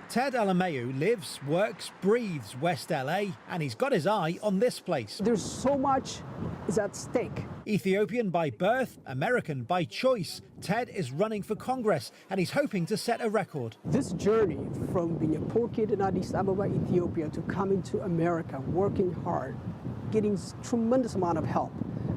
Ted Alameu lives, works, breathes West LA, and he's got his eye on this place. There's so much is at stake. Ethiopian by birth, American by choice, Ted is running for Congress, and he's hoping to set a record. This journey from being a poor kid in Addis Ababa, Ethiopia, to coming to America, working hard, getting tremendous amount of help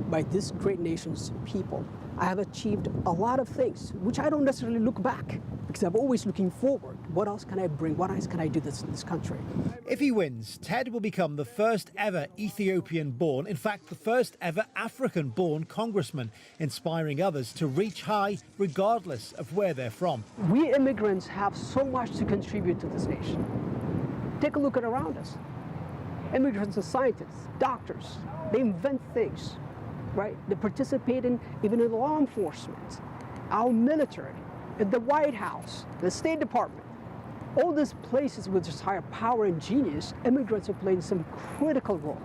by this great nation's people. I have achieved a lot of things, which I don't necessarily look back, because I'm always looking forward. What else can I bring? What else can I do in this country? If he wins, Ted will become the first ever Ethiopian-born, in fact, the first ever African-born congressman, inspiring others to reach high regardless of where they're from. We immigrants have so much to contribute to this nation. Take a look at around us. Immigrants are scientists, doctors. They invent things, right? They participate even in law enforcement, our military, the White House, the State Department. All these places with just higher power and genius, immigrants are playing some critical role.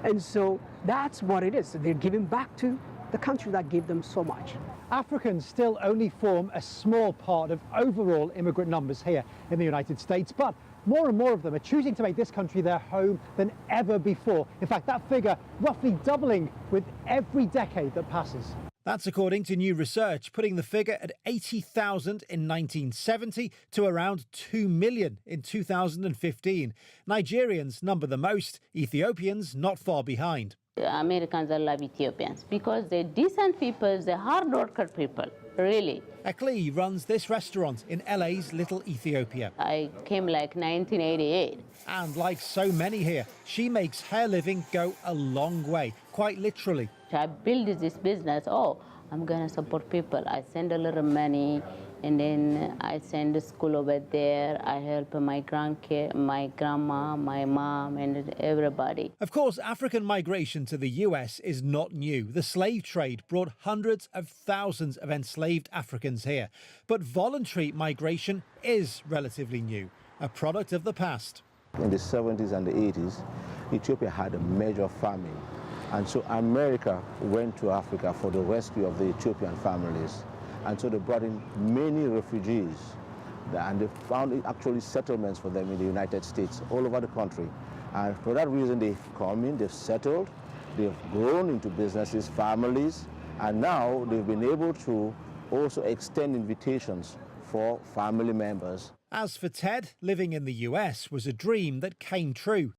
And so that's what it is. They're giving back to the country that gave them so much. Africans still only form a small part of overall immigrant numbers here in the United States, but more and more of them are choosing to make this country their home than ever before. In fact, that figure roughly doubling with every decade that passes. That's according to new research, putting the figure at 80,000 in 1970 to around 2 million in 2015. Nigerians number the most, Ethiopians not far behind. Americans love Ethiopians because they're decent people, they're hard worker people, really. Ekli runs this restaurant in LA's Little Ethiopia. I came like 1988. And like so many here, she makes her living go a long way, quite literally. I built this business, I'm gonna support people. I send a little money, and then I send the school over there. I help my grandma, my mom, and everybody. Of course, African migration to the US is not new. The slave trade brought hundreds of thousands of enslaved Africans here. But voluntary migration is relatively new, a product of the past. In the 70s and the 80s, Ethiopia had a major famine. And so America went to Africa for the rescue of the Ethiopian families. And so they brought in many refugees, and they found actually settlements for them in the United States, all over the country. And for that reason, they've come in, they've settled, they've grown into businesses, families, and now they've been able to also extend invitations for family members. As for Ted, living in the US was a dream that came true.